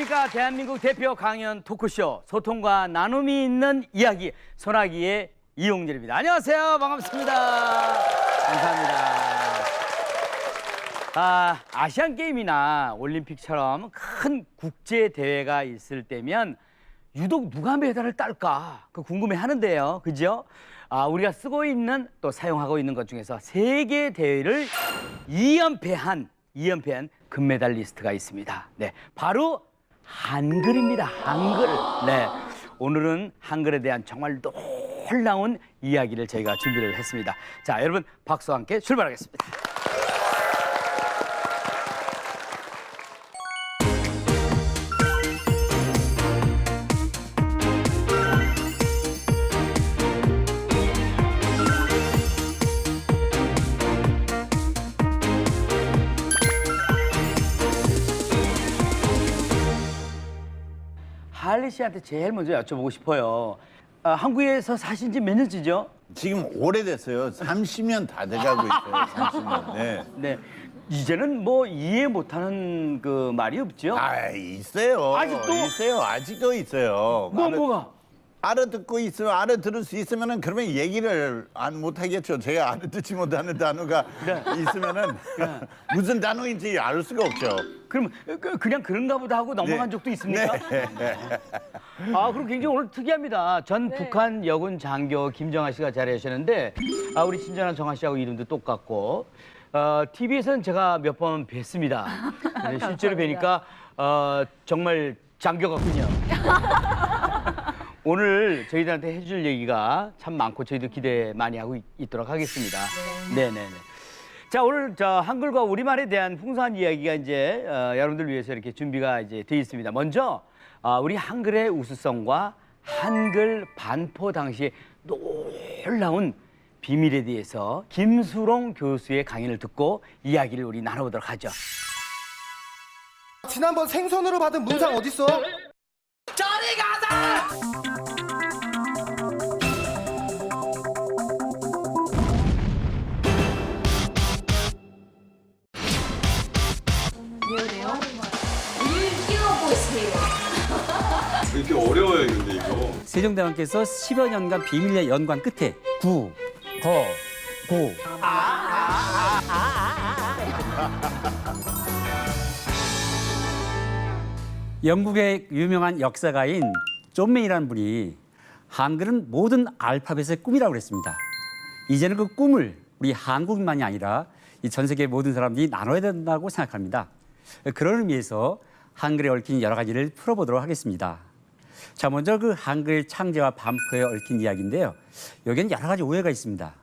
안녕하십니까. 대한민국 대표 강연 토크쇼 소통과 나눔이 있는 이야기 소나기의 이용렬입니다. 안녕하세요. 반갑습니다. 감사합니다. 아시안게임이나 올림픽처럼 큰 국제대회가 있을 때면 유독 누가 메달을 딸까 궁금해하는데요. 그죠? 우리가 쓰고 있는 또 사용하고 있는 것 중에서 세계 대회를 2연패한 금메달리스트가 있습니다. 네, 바로 한글입니다. 한글. 네, 오늘은 한글에 대한 정말 놀라운 이야기를 저희가 준비를 했습니다. 자, 여러분 박수와 함께 출발하겠습니다. 할리 씨한테 제일 먼저 여쭤보고 싶어요. 한국에서 사신 지 몇 년째죠? 지금 오래됐어요. 30년 다 돼가고 있어요. 30년. 네. 네. 이제는 뭐 이해 못하는 그 말이 없죠? 있어요. 아직도? 있어요. 아직도 있어요. 뭐가? 알아듣고 있으면 알아들을 수 있으면은 그러면 얘기를 안 못하겠죠. 제가 알아듣지 못하는 단어가 있으면은 무슨 단어인지 알 수가 없죠. 그럼 그냥 그런가 보다 하고 넘어간 적도 있습니까? 네. 그럼 굉장히 오늘 특이합니다. 전 북한 여군 장교 김정아 씨가 자리하셨는데 우리 친절한 정아 씨하고 이름도 똑같고 TV에서는 제가 몇 번 뵀습니다. 실제로 뵈니까 정말 장교 같군요. 오늘 저희들한테 해줄 얘기가 참 많고 저희도 기대 많이 하고 있도록 하겠습니다. 네네네. 자, 오늘 한글과 우리말에 대한 풍성한 이야기가 이제 여러분들 위해서 이렇게 준비가 이제 돼 있습니다. 먼저 우리 한글의 우수성과 한글 반포 당시의 놀라운 비밀에 대해서 김수롱 교수의 강연을 듣고 이야기를 우리 나눠보도록 하죠. 지난번 생선으로 받은 문상 어딨어? 저리 가자! 이렇게 어려워요, 근데 이거. 세종대왕께서 10여 년간 비밀리에 연관 끝에 구, 거, 고. 영국의 유명한 역사가인 존 메이라는 분이 한글은 모든 알파벳의 꿈이라고 그랬습니다. 이제는 그 꿈을 우리 한국인만이 아니라 이 전 세계 모든 사람들이 나눠야 된다고 생각합니다. 그런 의미에서 한글에 얽힌 여러 가지를 풀어보도록 하겠습니다. 자, 먼저 그 한글 창제와 반포에 얽힌 이야기인데요. 여기에는 여러 가지 오해가 있습니다.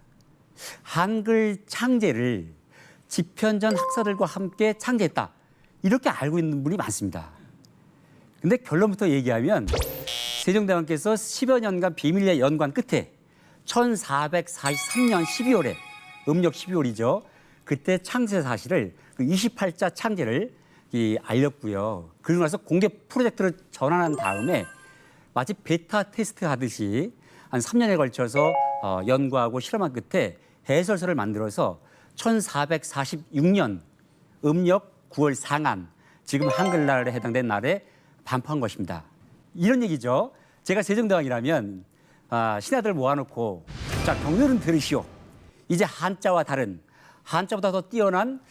한글 창제를 집현전 학사들과 함께 창제했다. 이렇게 알고 있는 분이 많습니다. 근데 결론부터 얘기하면 세종대왕께서 10여 년간 비밀리에 연관 끝에 1443년 12월에 음력 12월이죠. 그때 창제 사실을 그 28자 창제를 알렸고요. 그러고 나서 공개 프로젝트를 전환한 다음에 마치 베타 테스트 하듯이 한 3년에 걸쳐서 연구하고 실험한 끝에 해설서를 만들어서 1446년 음력 9월 상한, 지금 한글날에 해당된 날에 반포한 것입니다. 이런 얘기죠. 제가 세종대왕이라면 신하들 모아놓고 자, 경륜은 들으시오. 이제 한자와 다른 한자보다 더 뛰어난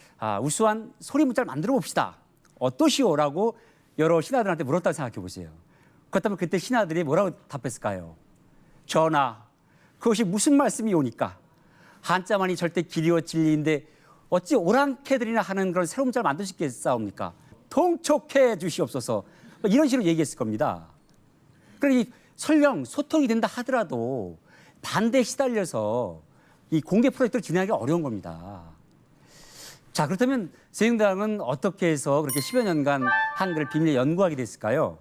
우수한 소리문자를 만들어 봅시다. 어떠시오라고 여러 신하들한테 물었다고 생각해 보세요. 그렇다면 그때 신하들이 뭐라고 답했을까요? 전하, 그것이 무슨 말씀이 오니까? 한자만이 절대 길이요 진리인데 어찌 오랑캐들이나 하는 그런 새로운 문자를 만들 수 있겠사옵니까? 통촉해 주시옵소서. 이런 식으로 얘기했을 겁니다. 그러니 설령 소통이 된다 하더라도 반대에 시달려서 이 공개 프로젝트를 진행하기 어려운 겁니다. 자, 그렇다면 세종대왕은 어떻게 해서 그렇게 10여 년간 한글을 비밀리에 연구하게 됐을까요?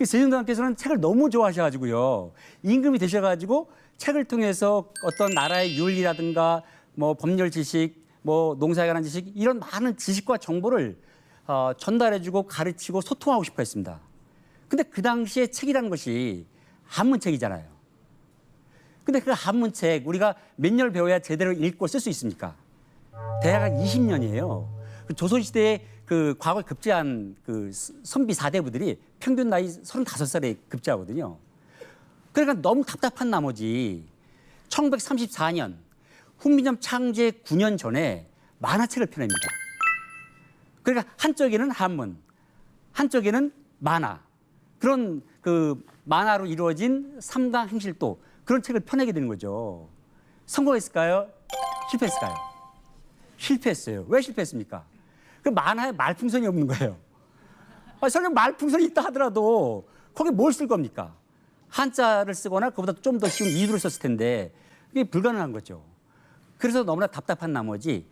세종대왕께서는 책을 너무 좋아하셔가지고요. 임금이 되셔가지고 책을 통해서 어떤 나라의 윤리라든가 뭐 법률 지식, 뭐 농사에 관한 지식 이런 많은 지식과 정보를 전달해주고 가르치고 소통하고 싶어 했습니다. 근데 그 당시에 책이라는 것이 한문책이잖아요. 근데 그 한문책 우리가 몇 년을 배워야 제대로 읽고 쓸 수 있습니까? 대략 20년이에요. 그 조선시대에 그 과거에 급제한 그 선비 사대부들이 평균 나이 35살에 급제하거든요. 그러니까 너무 답답한 나머지 1934년 훈민정 창제 9년 전에 만화책을 펴냅니다. 그러니까 한쪽에는 한문, 한쪽에는 만화. 그런 그 만화로 이루어진 삼강 행실도 그런 책을 펴내게 되는 거죠. 성공했을까요? 실패했을까요? 실패했어요. 왜 실패했습니까? 그 만화에 말풍선이 없는 거예요. 설령 말풍선이 있다 하더라도 거기에 뭘 쓸 겁니까? 한자를 쓰거나 그보다 좀 더 쉬운 이두를 썼을 텐데 이게 불가능한 거죠. 그래서 너무나 답답한 나머지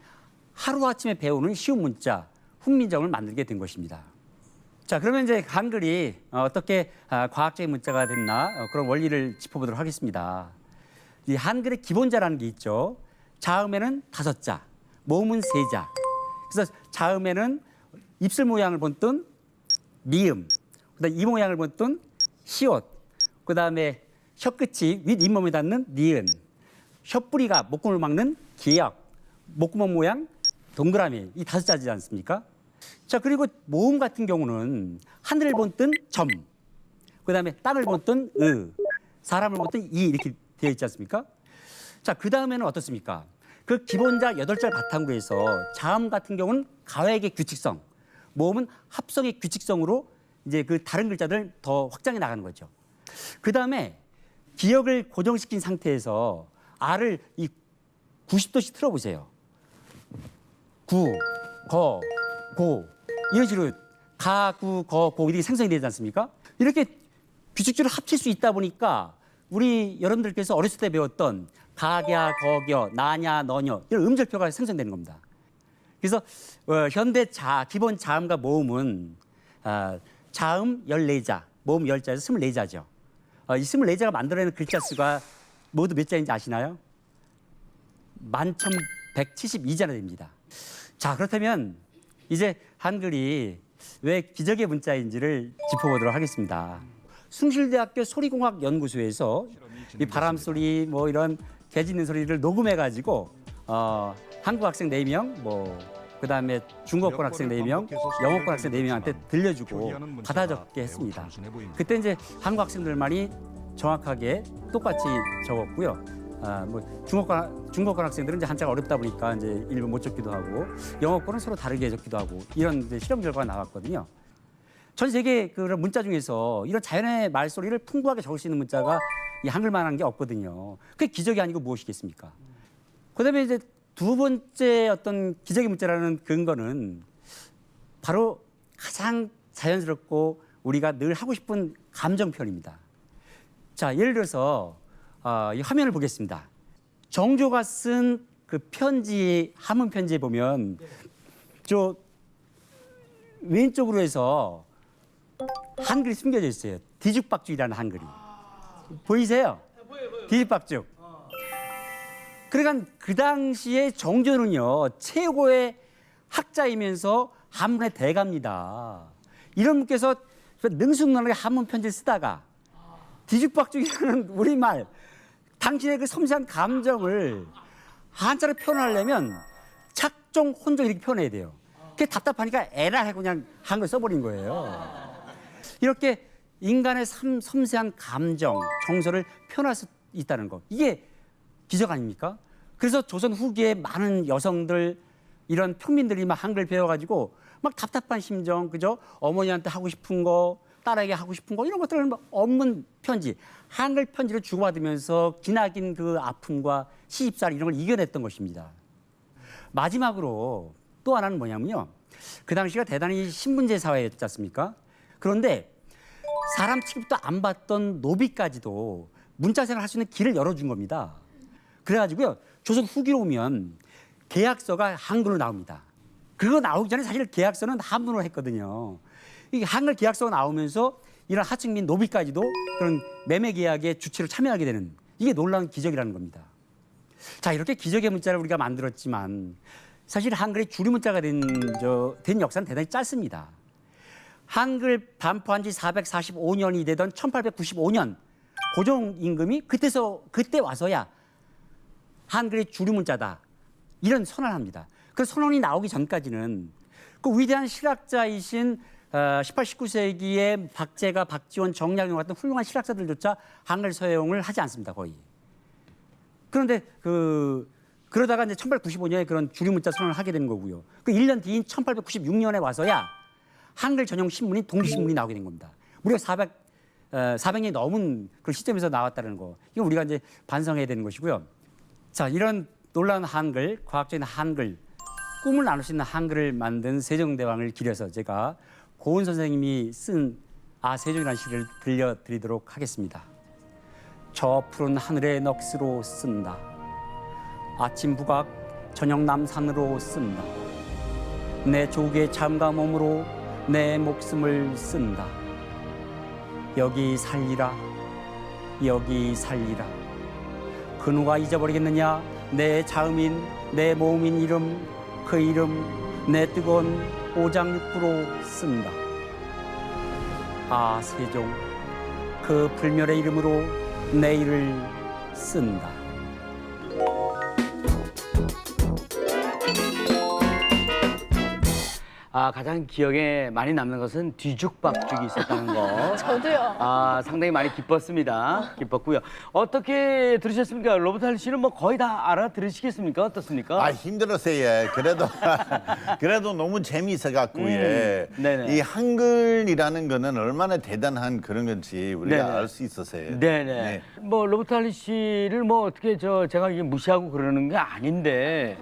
하루아침에 배우는 쉬운 문자, 훈민정을 만들게 된 것입니다. 자, 그러면 이제 한글이 어떻게 과학적인 문자가 됐나 그런 원리를 짚어보도록 하겠습니다. 이 한글의 기본자라는 게 있죠. 자음에는 5자, 모음은 3자. 그래서 자음에는 입술 모양을 본뜬 미음, 그다음 이 모양을 본뜬 시옷, 그다음에 혀끝이 윗 잇몸에 닿는 니은, 혀뿌리가 목구멍을 막는 기역, 목구멍 모양 동그라미, 이 5자지 않습니까? 자, 그리고 모음 같은 경우는 하늘을 본뜬 점, 그다음에 땅을 본뜬 사람을 본뜬 이 이렇게 되어 있지 않습니까? 자, 그 다음에는 어떻습니까? 그 기본자 8자 바탕으로 해서 자음 같은 경우는 가획의 규칙성, 모음은 합성의 규칙성으로 이제 그 다른 글자들 더 확장해 나가는 거죠. 그 다음에 기역을 고정시킨 상태에서 아를 이 90도씩 틀어보세요. 구, 거, 고 이런 식으로 가, 구, 거, 고 이렇게 생성이 되지 않습니까? 이렇게 규칙적으로 합칠 수 있다 보니까 우리 여러분들께서 어렸을 때 배웠던 가냐, 거겨, 나냐, 너냐 이런 음절표가 생성되는 겁니다. 그래서 현대 기본 자음과 모음은 자음 14자, 모음 10자에서 24자죠. 이 24자가 만들어내는 글자 수가 모두 몇 자인지 아시나요? 11,172자나 됩니다. 자, 그렇다면 이제 한글이 왜 기적의 문자인지를 짚어보도록 하겠습니다. 숭실대학교 소리공학연구소에서 이 바람 소리 뭐 이런 개 짖는 소리를 녹음해 가지고 한국 학생 4명 뭐 그다음에 중국어권 학생 4명, 영어권 학생 4명한테 들려주고 받아 적게 했습니다. 그때 이제 한국 학생들만이 정확하게 똑같이 적었고요. 뭐 중국어권 학생들은 이제 한자가 어렵다 보니까 이제 일부 못 적기도 하고 영어권은 서로 다르게 적기도 하고 이런 이제 실험 결과가 나왔거든요. 전 세계 그런 문자 중에서 이런 자연의 말소리를 풍부하게 적을 수 있는 문자가 이 한글만한 게 없거든요. 그게 기적이 아니고 무엇이겠습니까? 그다음에 이제 두 번째 어떤 기적의 문자라는 근거는 바로 가장 자연스럽고 우리가 늘 하고 싶은 감정 표현입니다. 자, 예를 들어서 이 화면을 보겠습니다. 정조가 쓴 그 편지, 한문 편지에 보면 저 왼쪽으로 해서 한글이 숨겨져 있어요. 뒤죽박죽이라는 한글이. 보이세요? 뒤죽박죽. 그러니까 그 당시에 정조는요, 최고의 학자이면서 한문의 대가입니다. 이런 분께서 능숙능하게 한문 편지를 쓰다가 뒤죽박죽이라는 우리말, 당신의 그 섬세한 감정을 한자로 표현하려면 착종, 혼종 이렇게 표현해야 돼요. 그게 답답하니까 에라 하고 그냥 한글 써버린 거예요. 이렇게 인간의 섬세한 감정, 정서를 표현할 수 있다는 거. 이게 기적 아닙니까? 그래서 조선 후기에 많은 여성들, 이런 평민들이 막 한글 배워가지고 막 답답한 심정, 그죠? 어머니한테 하고 싶은 거, 딸에게 하고 싶은 거, 이런 것들을 막 없는 편지, 한글 편지를 주고받으면서 기나긴 그 아픔과 시집살 이런 걸 이겨냈던 것입니다. 마지막으로 또 하나는 뭐냐면요. 그 당시가 대단히 신분제 사회였지 않습니까? 그런데 사람 취급도 안 받던 노비까지도 문자 생활을 할 수 있는 길을 열어준 겁니다. 그래가지고요, 조선 후기로 오면 계약서가 한글로 나옵니다. 그거 나오기 전에 사실 계약서는 한문으로 했거든요. 이 한글 계약서가 나오면서 이런 하층민 노비까지도 그런 매매 계약의 주체로 참여하게 되는, 이게 놀라운 기적이라는 겁니다. 자, 이렇게 기적의 문자를 우리가 만들었지만 사실 한글이 주류 문자가 된 역사는 대단히 짧습니다. 한글 반포한 지 445년이 되던 1895년 고종 임금이 그때 와서야 한글이 주류 문자다, 이런 선언을 합니다. 그 선언이 나오기 전까지는 그 위대한 실학자이신 18, 19세기의 박제가, 박지원, 정약용 같은 훌륭한 실학자들조차 한글 서용을 하지 않습니다, 거의. 그런데 그러다가 이제 1895년에 그런 주류문자 선언을 하게 되는 거고요. 그 1년 뒤인 1896년에 와서야 한글 전용 신문인 동시신문이 나오게 된 겁니다. 무려 400년이 넘은 그 시점에서 나왔다는 거. 이거 우리가 이제 반성해야 되는 것이고요. 자, 이런 놀라운 한글, 과학적인 한글, 꿈을 나눌 수 있는 한글을 만든 세종대왕을 기려서 제가 고은 선생님이 쓴 세종이라는 시를 들려드리도록 하겠습니다. 저 푸른 하늘의 넋으로 쓴다. 아침 북악 저녁 남산으로 쓴다. 내 조국의 잠과 몸으로 내 목숨을 쓴다. 여기 살리라 여기 살리라. 그 누가 잊어버리겠느냐 내 자음인 내 모음인 이름 그 이름 내 뜨거운 오장육부로 쓴다. 세종 그 불멸의 이름으로 내일을 쓴다. 가장 기억에 많이 남는 것은 뒤죽박죽이 있었다는 거. 저도요. 상당히 많이 기뻤고요. 어떻게 들으셨습니까? 로버트 할 씨는 뭐 거의 다 알아들으시겠습니까? 어떻습니까? 힘들었어요. 예. 그래도 너무 재미있어갖고 네네. 이 한글이라는 거는 얼마나 대단한 그런 건지 우리가 네네. 알 수 있었어요. 네네. 네. 뭐 로버트 할리 씨를 뭐 어떻게 제가 이게 무시하고 그러는 게 아닌데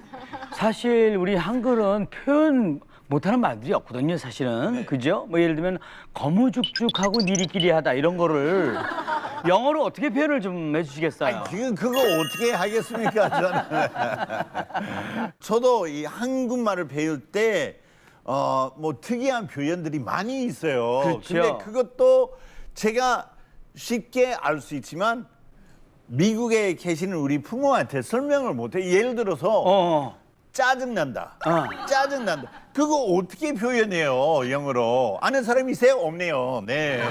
사실 우리 한글은 표현 못하는 말들이 없거든요, 사실은. 그죠? 뭐 예를 들면 거무죽죽하고 니리끼리하다 이런 거를 영어로 어떻게 표현을 좀 해주시겠어요? 그거 어떻게 하겠습니까, 저는. 저도 이 한국말을 배울 때 뭐 특이한 표현들이 많이 있어요. 그렇죠. 근데 그것도 제가 쉽게 알 수 있지만 미국에 계시는 우리 부모한테 설명을 못해. 예를 들어서 짜증난다. 짜증난다. 그거 어떻게 표현해요, 영어로? 아는 사람이 있어요? 없네요. 네.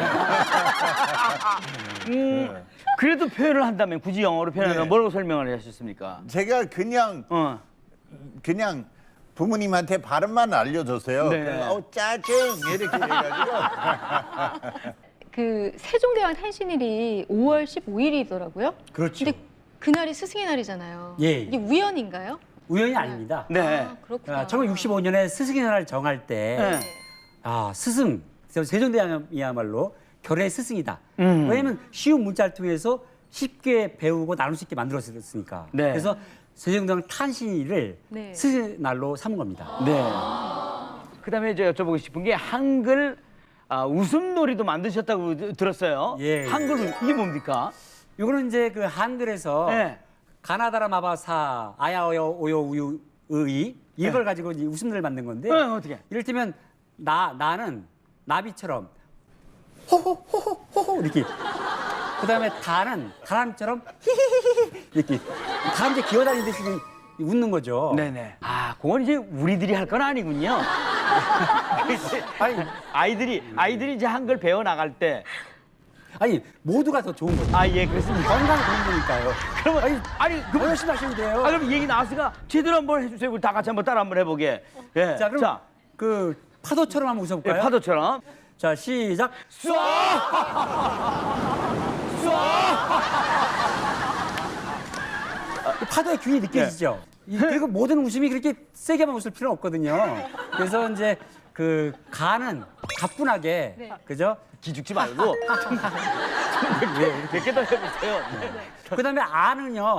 그래도 표현을 한다면 굳이 영어로 표현하면 네. 뭐라고 설명을 하셨습니까? 제가 그냥 부모님한테 발음만 알려줬어요. 네. 그냥 짜증 이렇게 해가지고. 그 세종대왕 탄신일이 5월 15일이더라고요. 그렇죠. 근데 그날이 스승의 날이잖아요. 예. 이게 우연인가요? 우연이 아닙니다. 네. 그렇구나. 1965년에 스승의 날을 정할 때 네. 스승, 세종대왕이야말로 결의 스승이다. 왜냐하면 쉬운 문자를 통해서 쉽게 배우고 나눌 수 있게 만들었으니까. 네. 그래서 세종대왕 탄신일을 네. 스승의 날로 삼은 겁니다. 네. 그다음에 저 여쭤보고 싶은 게 한글 웃음놀이도 만드셨다고 들었어요. 예. 한글 이게 뭡니까? 이거는 이제 그 한글에서 네. 가나다라 마바사 아야어여 오요 우유 의이 이걸 가지고 이제 웃음들을 만든 건데 어떻게? 이를테면 나는 나비처럼 호호호호호 이렇게 그다음에 다는 다람처럼 히히히히 이렇게 다람쥐 기어다니듯이 웃는 거죠. 네네. 그건 이제 우리들이 할 건 아니군요. 아이들이 이제 한글 배워 나갈 때. 아니 모두가 더 좋은 거죠. 예, 그렇습니다. 건강 좋은 거니까요. 그러면 그 열심히 하시면 돼요. 그럼 얘기 나왔으니까 제대로 한번 해주세요. 우리 다 같이 한번 따라 한번 해보게. 예. 자 그럼 그 파도처럼 한번 웃어볼까요? 파도처럼. 자 시작. 쏴! 쏴! 파도의 균이 느껴지죠. 그리고 모든 웃음이 그렇게 세게만 웃을 필요는 없거든요. 그래서 이제 그 가는 가뿐하게 네. 그죠? 기죽지 말고 몇 개 더 해보세요. 그다음에 아는요.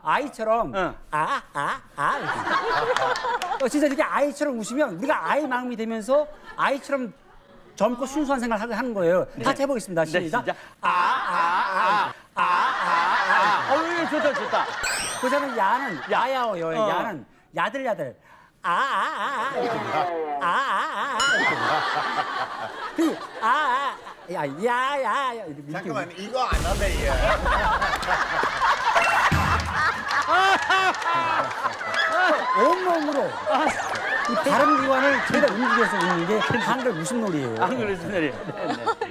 아이처럼 응. 이렇게. 진짜 이렇게 아이처럼 웃으면 우리가 아이 마음이 되면서 아이처럼 젊고 순수한 생각을 하는 거예요. 같이 해보겠습니다. 시작. 시작. 예, 좋다. 그다음에 야는 야야어요. 야는 야들야들. 야야야 이렇게 잠깐만, 이거 안 하네, 얘. 온몸으로 이 발음 기관을 제가 움직여서 웃는 게 한글 웃음놀이에요. 한글 웃음놀이.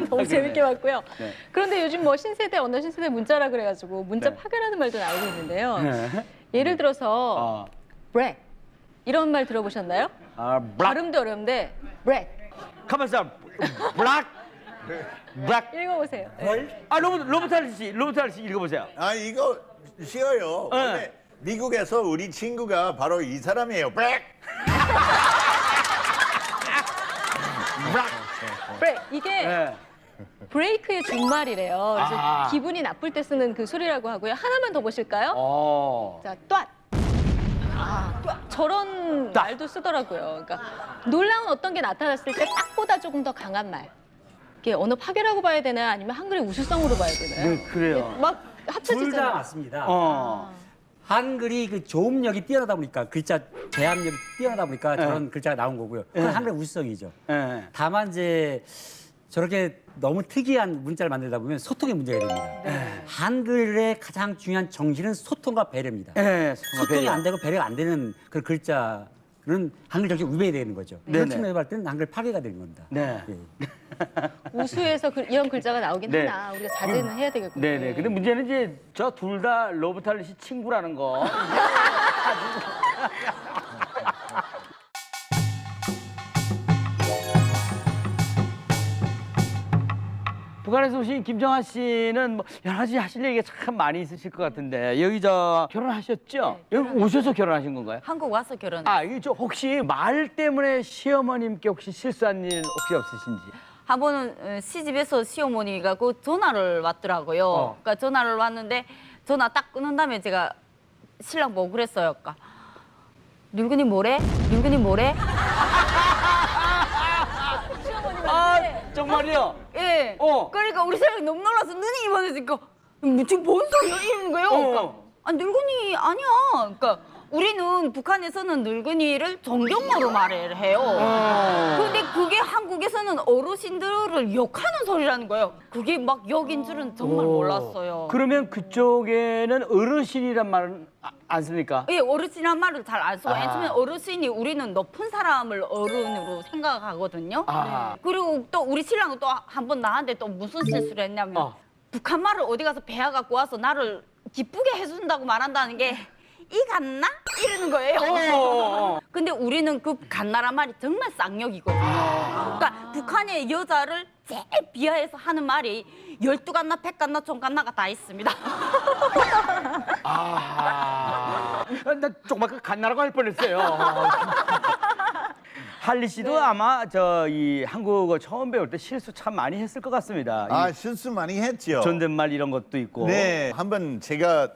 너무 재밌게 봤고요. 네. 그런데 요즘 뭐 신세대, 언어 신세대 문자라 그래가지고 문자 네. 파괴라는 말도 나오고 있는데요. 네. 예를 들어서 브렉 이런 말 들어보셨나요? 블락. 발음도 어려운데 bread. 가만 있어. 블락. 블락. 읽어보세요. 아 로버트 할리씨 읽어보세요. 아 이거 쉬워요. 네. 원래 미국에서 우리 친구가 바로 이 사람이에요. 블랙. bread. 이게 네. 브레이크의 준말이래요. 그래서 아. 기분이 나쁠 때 쓰는 그 소리라고 하고요. 하나만 더 보실까요? 자, ጧ. 저런 ጧ. 말도 쓰더라고요. 그러니까 놀라운 어떤 게 나타났을 때 딱보다 조금 더 강한 말. 이게 언어 파괴라고 봐야 되나요? 아니면 한글의 우수성으로 봐야 되나요? 네, 그래요. 막 둘 다 합쳐지잖아요. 맞습니다. 한글이 한글이 그 조음력이 뛰어나다 보니까 글자 제압력이 뛰어나다 보니까 저런 글자가 나온 거고요. 그건 한글의 우수성이죠. 네. 다만 이제 저렇게 너무 특이한 문자를 만들다 보면 소통의 문제가 됩니다. 한글의 가장 중요한 정신은 소통과 배려입니다. 네, 소통이 안 되고 배려가 안 되는 그 글자는 한글 정신 위배가 되는 거죠. 네네. 그런 측면에서 볼 때는 한글 파괴가 되는 겁니다. 네. 예. 우수해서 이런 글자가 나오긴 네. 하나 우리가 자제는 해야 되겠군요. 네네. 근데 문제는 이제 저 둘 다 로버트 할리씨 친구라는 거. 북한에서 오신 김정아 씨는 뭐 여러 가지 하실 얘기가 참 많이 있으실 것 같은데 여기 저 결혼하셨죠? 네, 여기 오셔서 결혼하신 건가요? 한국 와서 결혼. 아, 이게 저 혹시 말 때문에 시어머님께 혹시 실수한 일 혹시 없으신지? 한 번은 시집에서 시어머니가 그 전화를 왔더라고요. 그러니까 전화를 왔는데 전화 딱 끊은 다음에 제가 신랑 보고 그랬어요. 그러니까 늙은이 뭐래? 늙은이 뭐래? 아, 정말요? 예. 그러니까 우리 신랑이 너무 놀라서 눈이 이만해지니까 지금 뭔 소리야? 이러는 거예요. 그러니까 아, 늙은이 아니야. 그러니까 우리는 북한에서는 늙은이를 존경어로 말을 해요. 근데 그게 한국에서는 어르신들을 욕하는 소리라는 거예요. 그게 막 욕인 줄은 정말 몰랐어요. 그러면 그쪽에는 어르신이란 말은 안 씁니까? 예, 어르신이란 말을 잘 안 쓰고 처음에 어르신이 우리는 높은 사람을 어른으로 생각하거든요. 아. 그리고 또 우리 신랑은 또 한 번 나한테 또 무슨 실수를 했냐면 북한 말을 어디 가서 배워 갖고 와서 나를 기쁘게 해준다고 말한다는 게 이 갓나? 이러는 거예요. 근데 우리는 그 갓나란 말이 정말 쌍욕이거든요. 그러니까 북한의 여자를 제일 비하해서 하는 말이 12갓나, 100갓나, 총갓나가 다 있습니다. 아, 나 조금만 그 갓나라고 할 뻔했어요. 할리 씨도 아마 저 이 한국어 처음 배울 때 실수 참 많이 했을 것 같습니다. 아 이 실수 많이 했죠. 존댓말 이런 것도 있고. 네, 한번 제가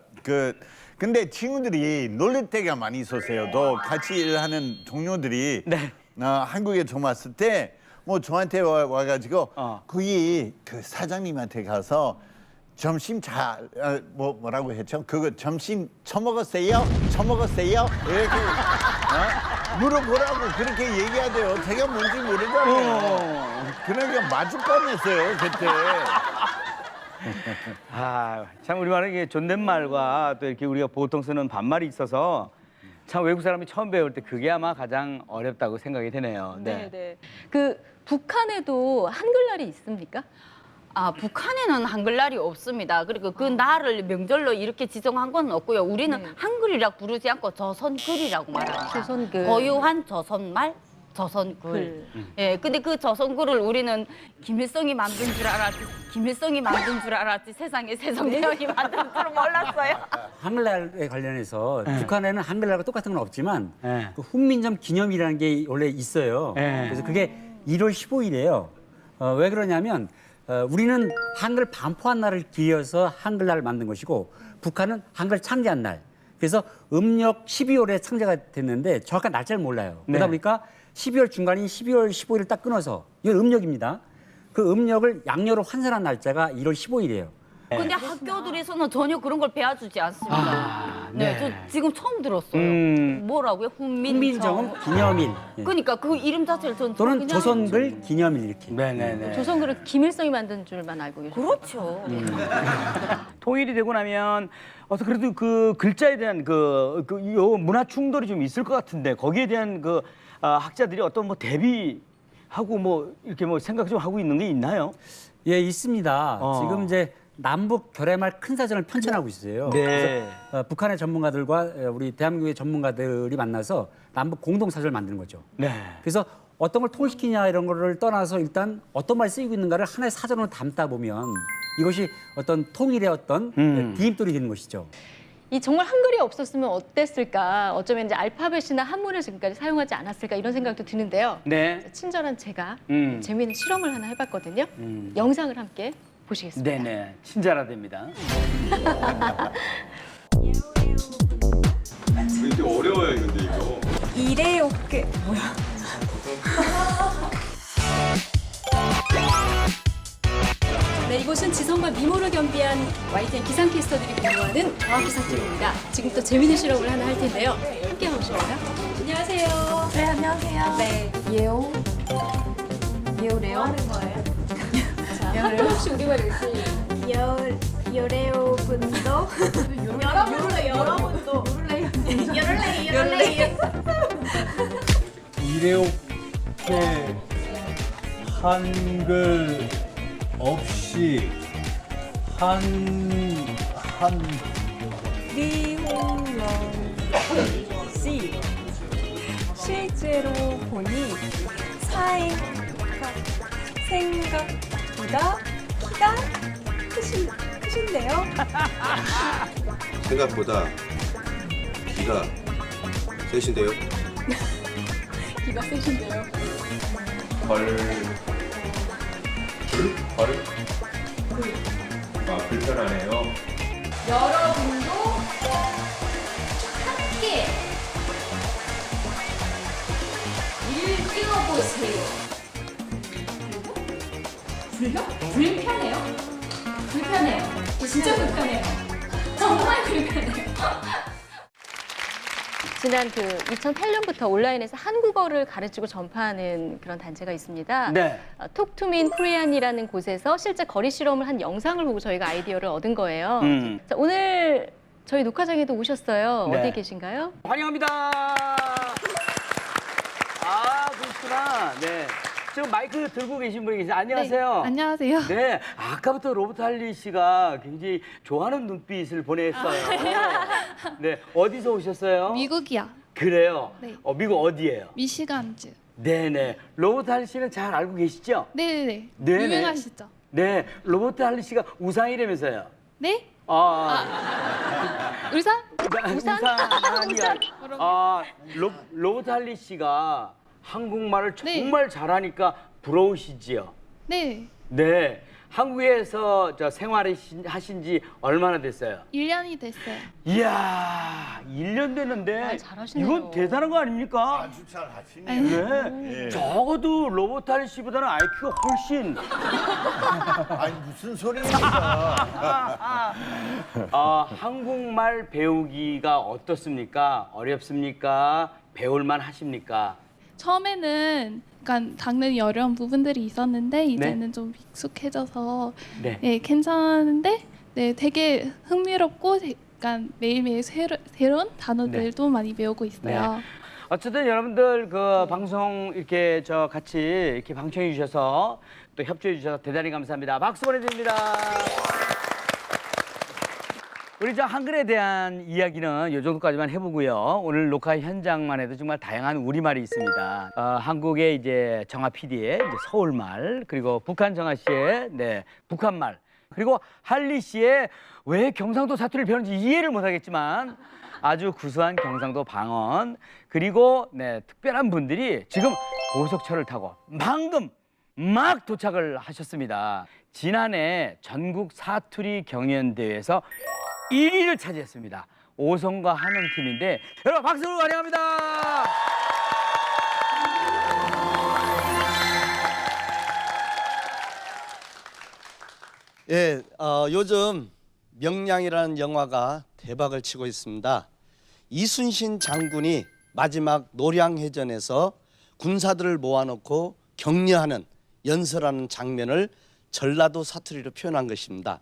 근데 친구들이 놀릴 때가 많이 있었어요. 또 같이 일하는 동료들이 네. 한국에 처음 왔을 때 뭐 저한테 와가지고 거기 그 사장님한테 가서 점심 뭐라고 했죠? 그거 점심 처먹었어요? 처먹었어요? 이렇게 물어보라고 그렇게 얘기해야 돼요. 제가 뭔지 모르잖아요. 그러니까 맞을 뻔했어요 그때. 아, 참 우리말은 이게 존댓말과 또 이렇게 우리가 보통 쓰는 반말이 있어서 참 외국 사람이 처음 배울 때 그게 아마 가장 어렵다고 생각이 되네요. 네, 네. 그 북한에도 한글날이 있습니까? 아, 북한에는 한글날이 없습니다. 그리고 그 날을 명절로 이렇게 지정한 건 없고요. 우리는 한글이라고 부르지 않고 조선글이라고 말합니다. 조선글. 고유한 조선말, 조선글. 예, 근데 그 조선글을 우리는 김일성이 만든 줄 알았지, 세상에 세종대왕이 만든 줄 몰랐어요. 한글날에 관련해서 북한에는 한글날과 똑같은 건 없지만 네. 그 훈민점 기념이라는 게 원래 있어요. 네. 그래서 그게 1월 15일이에요. 왜 그러냐면 우리는 한글 반포한 날을 기해서 한글날을 만든 것이고 북한은 한글 창제한 날. 그래서 음력 12월에 창제가 됐는데 정확한 날짜를 몰라요. 그러다 네. 보니까 12월 중간인 12월 15일을 딱 끊어서 이건 음력입니다. 그 음력을 양력으로 환산한 날짜가 1월 15일이에요. 근데 학교들에서는 전혀 그런 걸 배워주지 않습니다. 네, 저 지금 처음 들었어요. 뭐라고요? 훈민정음 기념일. 예. 그러니까 그 이름 자체를 전 또는 그냥 조선글 기념일 이렇게. 네네네. 조선글은 김일성이 만든 줄만 알고 계세요. 그렇죠. 통일이 되고 나면 어서 그래도 그 글자에 대한 요 문화 충돌이 좀 있을 것 같은데 거기에 대한 학자들이 어떤 뭐 대비하고 뭐 이렇게 뭐 생각 좀 하고 있는 게 있나요? 예, 있습니다. 지금 이제 남북 결의말 큰 사전을 편찬하고 있어요. 네. 그래서 북한의 전문가들과 우리 대한민국의 전문가들이 만나서 남북 공동 사전을 만드는 거죠. 네. 그래서 어떤 걸 통일시키냐 이런 거를 떠나서 일단 어떤 말이 쓰이고 있는가를 하나의 사전으로 담다 보면 이것이 어떤 통일의 어떤 디딤돌이 되는 것이죠. 이 정말 한글이 없었으면 어땠을까? 어쩌면 이제 알파벳이나 한문을 지금까지 사용하지 않았을까 이런 생각도 드는데요. 네. 친절한 제가 음. 재미있는 실험을 하나 해봤거든요. 영상을 함께 보시겠습니다. 네네. 친절하답니다. 되게 어려워요 근데 이거. 이레오크 뭐야? 네, 이곳은 지성과 미모를 겸비한 YTN 기상캐스터들이 공부하는 과학기상팀입니다. 지금 또 재미있는 실험을 하나 할 텐데요. 함께 해보실까요? 안녕하세요. 네, 안녕하세요. 네, 예오. 예오래요? 뭐 하는 거예요? 자, 혹시 우리말 읽지? 요레오 분도 여러분도 요럴레이 이렇게 한글 없이 한 리홍영 씨. 실제로 보니 생각보다 키가 크신데요? 생각보다 기가 세신데요? 기가 세신데요? 불편하네요. 여러분도 함께 읽어보세요. 불편해요? 불편해요. 진짜 불편해요. 정말 불편해요. 지난 2008년부터 온라인에서 한국어를 가르치고 전파하는 그런 단체가 있습니다. 네. 톡투민 코리안이라는 곳에서 실제 거리 실험을 한 영상을 보고 저희가 아이디어를 얻은 거예요. 자, 오늘 저희 녹화장에도 오셨어요. 네. 어디 계신가요? 환영합니다. 그렇구나. 네. 지금 마이크 들고 계신 분이 계세요. 안녕하세요. 안녕하세요. 네. 아까부터 로버트 할리 씨가 굉장히 좋아하는 눈빛을 보냈어요. 네. 어디서 오셨어요? 미국이야. 그래요? 네. 미국 어디예요? 미시간주. 네네. 로버트 할리 씨는 잘 알고 계시죠? 네네네. 네네. 유명하시죠? 네. 로버트 할리 씨가 우상이라면서요. 네? 우산? 우상이야. 로버트 할리 씨가 한국말을 네. 정말 잘하니까 부러우시지요? 네. 네. 한국에서 생활하신 지 얼마나 됐어요? 1년이 됐어요. 이야, 1년 됐는데 잘하시네요. 이건 대단한 거 아닙니까? 아주 잘 하시네요. 네. 예. 적어도 로버트 할리 씨보다는 IQ가 훨씬 아니 무슨 소리입니까? 한국말 배우기가 어떻습니까? 어렵습니까? 배울만 하십니까? 처음에는 약간 당연히 어려운 부분들이 있었는데 이제는 좀 익숙해져서 네. 네, 괜찮은데 네, 되게 흥미롭고 약간 매일매일 새로운 단어들도 많이 배우고 있어요. 네. 어쨌든 여러분들 그 방송 이렇게 같이 이렇게 방청해 주셔서 또 협조해 주셔서 대단히 감사합니다. 박수 보내드립니다. 우리 한글에 대한 이야기는 이 정도까지만 해보고요. 오늘 녹화 현장만 해도 정말 다양한 우리말이 있습니다. 한국의 이제 정아 PD의 서울말, 그리고 북한 정아 씨의 북한말, 그리고 할리 씨의 왜 경상도 사투리를 배우는지 이해를 못하겠지만 아주 구수한 경상도 방언, 그리고 특별한 분들이 지금 고속철을 타고 방금 막 도착을 하셨습니다. 지난해 전국 사투리 경연대회에서 1위를 차지했습니다. 오성과 한음 팀인데 여러분 박수로 환영합니다. 예, 요즘 명량이라는 영화가 대박을 치고 있습니다. 이순신 장군이 마지막 노량해전에서 군사들을 모아놓고 격려하는 연설하는 장면을 전라도 사투리로 표현한 것입니다.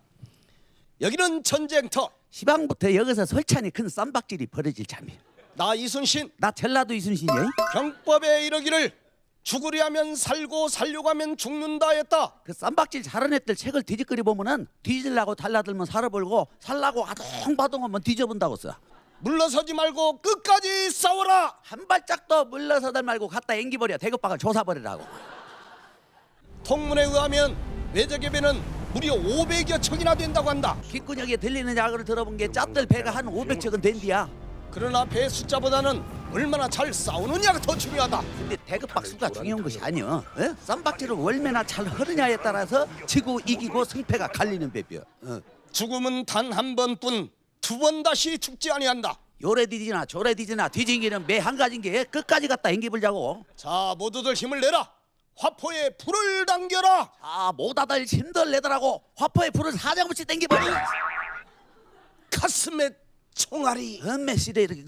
여기는 전쟁터. 시방부터 여기서 설찬이 큰 쌈박질이 벌어질 참이야. 나 이순신 나 전라도 이순신이야. 병법에 이르기를 죽으려 하면 살고 살려고 하면 죽는다 했다. 그 쌈박질 잘하는 애들 책을 뒤집거리 보면은 뒤질라고 달라들면 살아벌고 살라고 아동바동하면 뒤져본다고 써. 물러서지 말고 끝까지 싸워라. 한 발짝도 물러서들 말고 갖다 앵기버려. 대급박을 조사버리라고. 통문에 의하면 외적의 배는 무려 500여 척이나 된다고 한다. 귓근육에 들리는 야구를 들어본 게 짭들 배가 한 500척은 된디야. 그러나 배 숫자보다는 얼마나 잘 싸우느냐가 더 중요하다. 근데 대급박 수가 중요한 것이 아니여. 쌈박질을 얼마나 잘 하느냐에 따라서 지고 이기고 승패가 갈리는 배뼈. 죽음은 단 한 번뿐, 두 번 다시 죽지 아니한다. 요래 뒤지나 저래 뒤지나 뒤진기는 매 한 가지인 게 끝까지 갖다 앵기불자고. 자, 모두들 힘을 내라. 화포에 불을 당겨라. 아, 모다들 힘들 내더라고. 화포에 불을 사장없이 땡겨버리. 가슴에 총알이. 메시래 이렇게.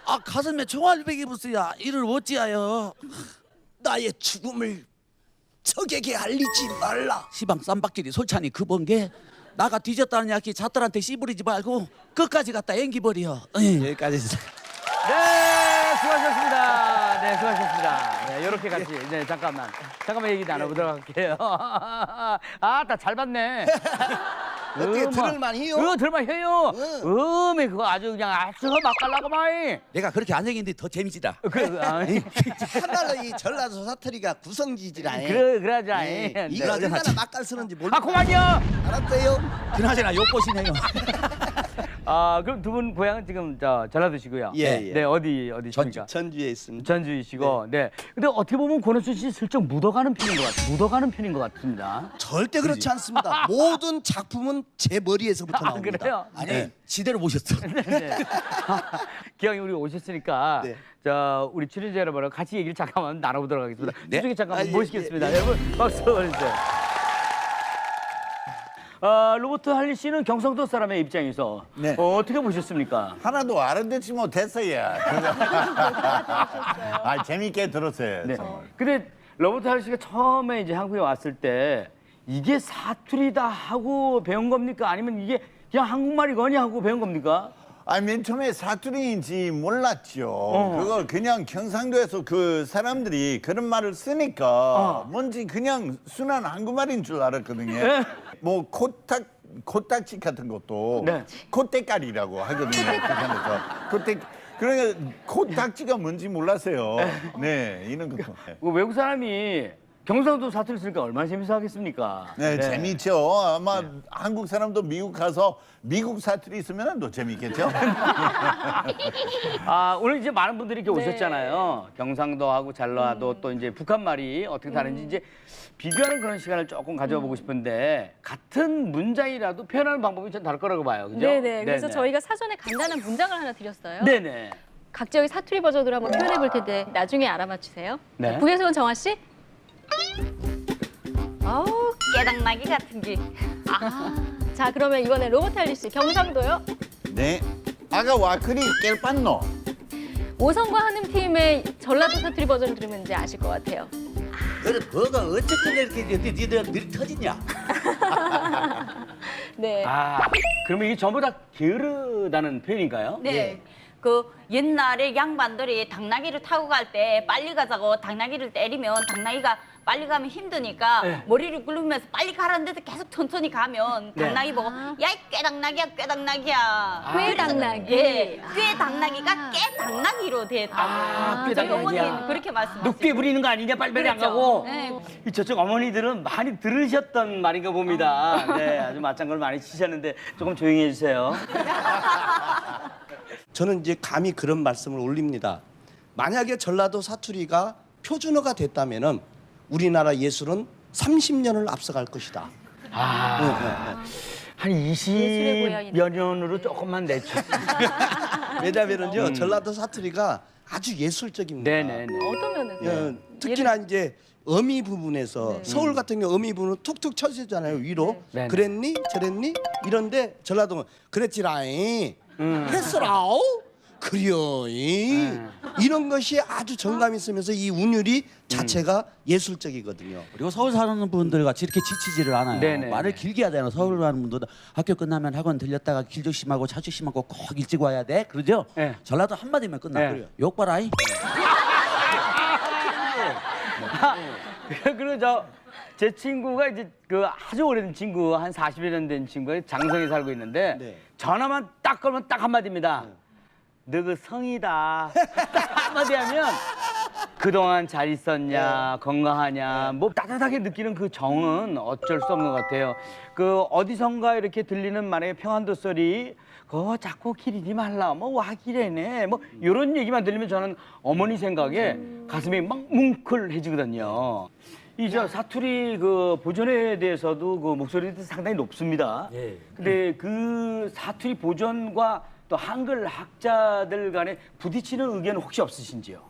아, 가슴에 총알배기 부스야. 이를 어찌하여. 나의 죽음을 적에게 알리지 말라. 시방 쌈박질이 솔찬히 그번 게 나가 뒤졌다는 약이 잣들한테 씨부리지 말고 끝까지 갖다 앵기버려. 여기까지. 네, 수고하셨습니다. 네, 수고하셨습니다. 네, 이렇게 같이. 네, 잠깐만 얘기 나눠보도록 할게요. 아, 다 잘 봤네. 어떻게 들을만해요? 들을만해요. 그거 아주 그냥 아주 맛깔나고 마이. 내가 그렇게 안 생긴데 더 재미지다. 참말로 이 전라도 사투리가 구성지지라. 그러자. 이거 얼마나 맛깔 쓰는지 몰라. 아, 그만요. 알았어요. 그나저나 욕보시네요. 아, 그럼 두 분 고향은 지금 전라도시고요. 예. 네, 어디십니까? 전주에 있습니다. 전주이시고. 네. 근데 어떻게 보면 권호순 씨 슬쩍 묻어가는 편인 것 같습니다. 절대 그렇지 않습니다. 모든 작품은 제 머리에서부터 나옵니다. 그래요? 아니, 지대로 모셨어. 네. 기왕이 우리 오셨으니까 네. 우리 출연자 여러분과 같이 얘기를 잠깐만 나눠보도록 하겠습니다. 네? 이쪽에 잠깐만 예, 모시겠습니다. 예. 여러분 박수 보내주세요. 로버트 할리 씨는 경상도 사람의 입장에서 네. 어떻게 보셨습니까? 하나도 알아듣지 못했어요. 아, 재밌게 들었어요. 네. 정말. 근데 로버트 할리 씨가 처음에 이제 한국에 왔을 때 이게 사투리다 하고 배운 겁니까? 아니면 이게 그냥 한국말이거니 하고 배운 겁니까? 아니, 맨 처음에 사투리인지 몰랐죠. 그걸 그냥 경상도에서 그 사람들이 그런 말을 쓰니까 뭔지 그냥 순한 한국말인 줄 알았거든요. 뭐 코딱지 같은 것도 네. 콧대깔이라고 하거든요. 경상도에서. 그러니까 코딱지가 뭔지 몰랐어요. 네, 이런 것도. 그 외국 사람이 경상도 사투리 쓰니까 얼마나 재밌어 하겠습니까? 네, 재밌죠. 아마 한국 사람도 미국 가서 미국 사투리 있으면 더 재밌겠죠. 오늘 이제 많은 분들이 이렇게 오셨잖아요. 경상도하고 전라도 또 이제 북한 말이 어떻게 다른지 이제 비교하는 그런 시간을 조금 가져보고 싶은데 같은 문장이라도 표현하는 방법이 좀 다를 거라고 봐요. 그죠? 네네. 그래서 저희가 사전에 간단한 문장을 하나 드렸어요. 네네. 각 지역의 사투리 버전으로 한번 표현해 볼 텐데 나중에 알아맞히세요. 네. 북에서 온 정화 씨? 어우, 깨당나기 같은 게. 자, 그러면 이번에 로버트 할리 씨 경상도요. 네. 아가 와크리 깰빤노. 오성과 한음 팀의 전라도 사투리 버전을 들으면 이제 아실 것 같아요. 그래, 뭐가 어쨌든 이렇게 니들 늘 터지냐? 네. 그러면 이게 전부 다 게으르다는 표현인가요? 네. 그 옛날에 양반들이 당나귀를 타고 갈 때 빨리 가자고 당나귀를 때리면 당나귀가 빨리 가면 힘드니까 네. 머리를 굴리면서 빨리 가라는 데서 계속 천천히 가면 네. 당나귀 보고 야, 이 꾀당나귀야, 꾀당나귀야. 꾀당나귀. 예, 꾀당나귀가 깨당나귀로 됐다고. 저희 꾀당나귀야. 어머니는 그렇게 말씀하시고. 눕게 부리는 거 아니냐 빨리빨리 안 그렇죠. 가고. 네. 이 저쪽 어머니들은 많이 들으셨던 말인가 봅니다. 네, 아주 맞장구를 많이 치셨는데 조금 조용히 해주세요. 저는 이제 감히 그런 말씀을 올립니다. 만약에 전라도 사투리가 표준어가 됐다면은 우리나라 예술은 30년을 앞서갈 것이다. 한 예술의 고향이네. 20여 년으로 조금만 내줘. 왜냐면은요 전라도 사투리가 아주 예술적입니다. 네네네. 어떤 면에서? 예, 특히나 이제 어미 부분에서 서울 같은 경우 어미 부분은 툭툭 쳐지잖아요 위로. 네. 그랬니 저랬니 이런데 전라도는 그랬지라이 했어라오 그려이 이런 것이 아주 정감 있으면서 이 운율이 자체가 예술적이거든요. 그리고 서울 사는 분들 같이 이렇게 지치지를 않아요. 네네. 말을 길게 하잖아요. 서울 사는 분들도 학교 끝나면 학원 들렸다가 길도 심하고 차도 심하고 꼭 일찍 와야 돼. 그러죠? 네. 전라도 한마디면 끝나. 네. 그래요. 욕봐라이. 그리고 제 친구가 이제 그 아주 오래된 친구, 한 40여 년 된 친구가 장성에 살고 있는데 네. 전화만 딱 걸면 딱 한마디입니다. 너 그 성이다. 딱 한마디 하면 그동안 잘 있었냐, 건강하냐, 뭐 따뜻하게 느끼는 그 정은 어쩔 수 없는 것 같아요. 그 어디선가 이렇게 들리는 만약에 평안도 소리, 그거 자꾸 기리지 말라, 뭐 와기래네, 뭐 이런 얘기만 들리면 저는 어머니 생각에 가슴이 막 뭉클해지거든요. 이 사투리 그 보존에 대해서도 그 목소리도 상당히 높습니다. 예. 근데 그 사투리 보존과 또 한글 학자들 간에 부딪히는 의견은 혹시 없으신지요?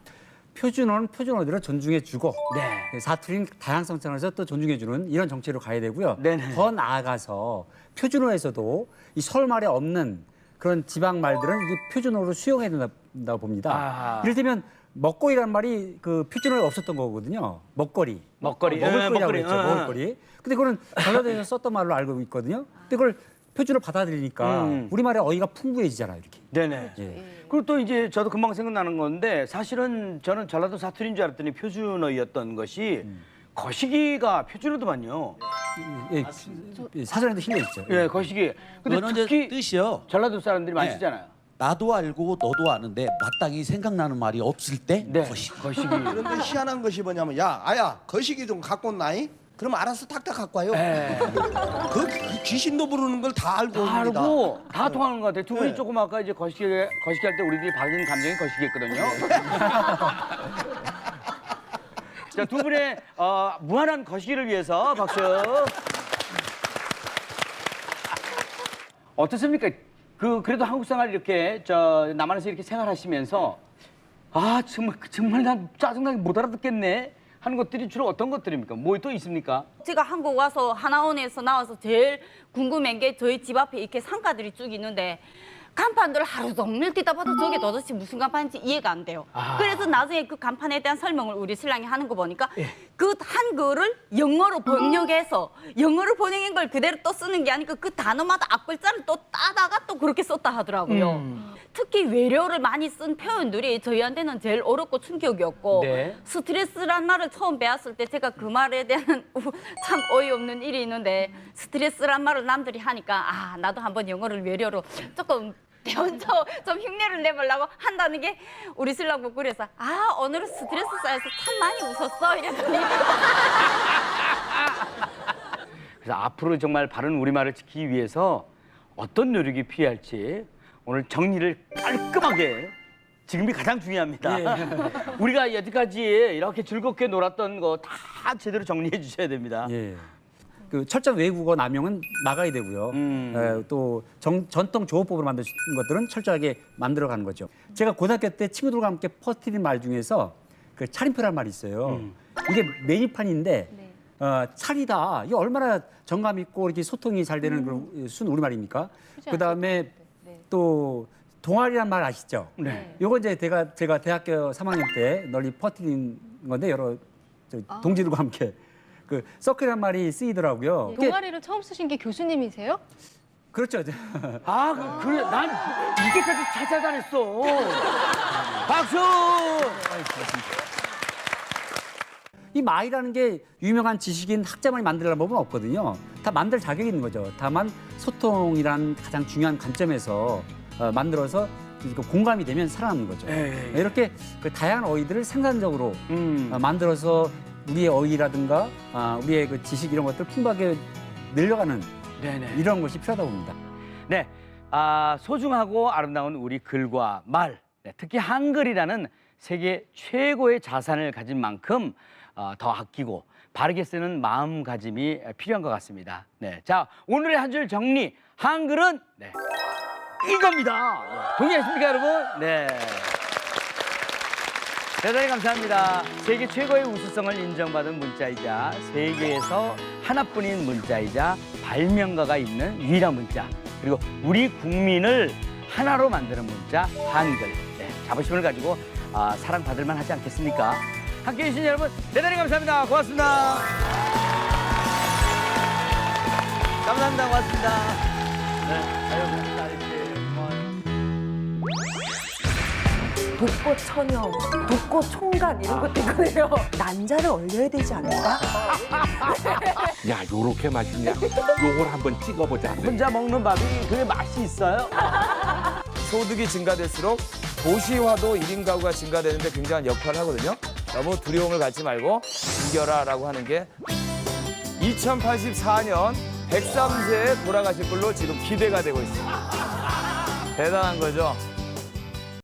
표준어는 표준어대로 존중해주고 네. 사투리는 다양성 차원에서 또 존중해주는 이런 정치로 가야 되고요. 네네. 더 나아가서 표준어에서도 이 서울말에 없는 그런 지방 말들은 이게 표준어로 수용해야 된다고 봅니다. 아. 이를테면 먹거리란 말이 그 표준어에 없었던 거거든요. 먹거리. 먹거리. 먹을거리라고 먹거리. 했죠. 먹을거리. 근데 그거는 전라도에서 썼던 말로 알고 있거든요. 근데 그걸 표준어로 받아들이니까 우리말의 어휘가 풍부해지잖아요. 이렇게. 네네. 예. 그리고 또 이제 저도 금방 생각나는 건데 사실은 저는 전라도 사투리인 줄 알았더니 표준어였던 것이 거시기가 표준어더만요. 예, 사전에도 실려 있죠. 예, 거시기. 근데 그거는 이제 특히 뜻이요. 전라도 사람들이 많이 네. 쓰잖아요. 나도 알고 너도 아는데 마땅히 생각나는 말이 없을 때 네, 거시기. 거시기. 그런데 희한한 것이 뭐냐면 야 아야 거시기 좀 갖고 온나이? 그럼 알아서 탁탁 갖고 와요. 예. 그 귀신도 부르는 걸 다 알고 다 옵니다. 알고 다 통하는 것 같아요. 두 분이 네. 조금 아까 이제 거시기 할 때 우리들이 받은 감정이 거시기했거든요. 자, 두 분의 무한한 거시기를 위해서 박수. 어떻습니까? 그래도 한국 생활 이렇게 남한에서 이렇게 생활하시면서 정말 난 짜증나게 못 알아듣겠네 하는 것들이 주로 어떤 것들입니까? 뭐 또 있습니까? 제가 한국 와서 하나원에서 나와서 제일 궁금한 게 저희 집 앞에 이렇게 상가들이 쭉 있는데 간판들 하루 종일 뛰다 봐도 저게 도대체 무슨 간판인지 이해가 안 돼요. 그래서 나중에 그 간판에 대한 설명을 우리 신랑이 하는 거 보니까 그 한글을 영어로 번역해서 영어를 번역한 걸 그대로 또 쓰는 게 아니고 그 단어마다 앞글자를 또 따다가 또 그렇게 썼다 하더라고요. 특히 외래어를 많이 쓴 표현들이 저희한테는 제일 어렵고 충격이었고 네. 스트레스란 말을 처음 배웠을 때 제가 그 말에 대한 참 어이없는 일이 있는데 스트레스란 말을 남들이 하니까 나도 한번 영어를 외래어로 조금 배워서 좀 흉내를 내보려고 한다는 게 우리 신랑 보고 그래서 오늘은 스트레스 쌓여서 참 많이 웃었어 이랬더니 그래서 앞으로 정말 바른 우리말을 지키기 위해서 어떤 노력이 필요할지 오늘 정리를 깔끔하게 지금이 가장 중요합니다. 우리가 여태까지 이렇게 즐겁게 놀았던 거 다 제대로 정리해 주셔야 됩니다. 예. 그 철저한 외국어 남용은 막아야 되고요. 또 전통 조어법으로 만든 것들은 철저하게 만들어가는 거죠. 제가 고등학교 때 친구들과 함께 퍼뜨린 말 중에서 그 차림표라는 말이 있어요. 이게 메뉴판인데 차리다. 이게 얼마나 정감 있고 이렇게 소통이 잘 되는 그런 순 우리말입니까? 그다음에 또 동아리란 말 아시죠? 네. 요거 이제 제가 대학교 3학년 때 널리 퍼뜨린 건데 여러 동지들과 함께 그 서클이란 말이 쓰이더라고요. 동아리를 처음 쓰신 게 교수님이세요? 그렇죠. 그래 난 이제까지 찾아다녔어. 박수. 이 말이라는 게 유명한 지식인 학자만이 만들려는 법은 없거든요. 다 만들 자격이 있는 거죠. 다만 소통이란 가장 중요한 관점에서 만들어서 공감이 되면 살아남는 거죠. 이렇게 그 다양한 어휘들을 생산적으로 만들어서 우리의 어휘라든가 우리의 그 지식 이런 것들 풍부하게 늘려가는 이런 것이 필요하다고 봅니다. 네, 소중하고 아름다운 우리 글과 말, 특히 한글이라는 세계 최고의 자산을 가진 만큼 더 아끼고 바르게 쓰는 마음가짐이 필요한 것 같습니다. 네, 자 오늘의 한 줄 정리, 한글은 이겁니다. 동의하십니까, 여러분? 네. 대단히 감사합니다. 세계 최고의 우수성을 인정받은 문자이자 세계에서 하나뿐인 문자이자 발명가가 있는 유일한 문자, 그리고 우리 국민을 하나로 만드는 문자 한글. 네, 자부심을 가지고 사랑받을 만 하지 않겠습니까? 함께해 주신 여러분 대단히 감사합니다. 고맙습니다. 감사합니다. 고맙습니다. 네, 여러분. 독꽃 천연, 독꽃 총각 이런 것도 있거든요. 난자를 얼려야 되지 않을까? 야, 요렇게 맛있냐? 요걸 한번 찍어보자. 혼자 먹는 밥이 그게 맛이 있어요? 소득이 증가될수록 도시화도 1인 가구가 증가되는데 굉장한 역할을 하거든요. 너무 두려움을 갖지 말고 이겨라라고 하는 게 2084년 103세에 돌아가실 걸로 지금 기대가 되고 있습니다. 대단한 거죠.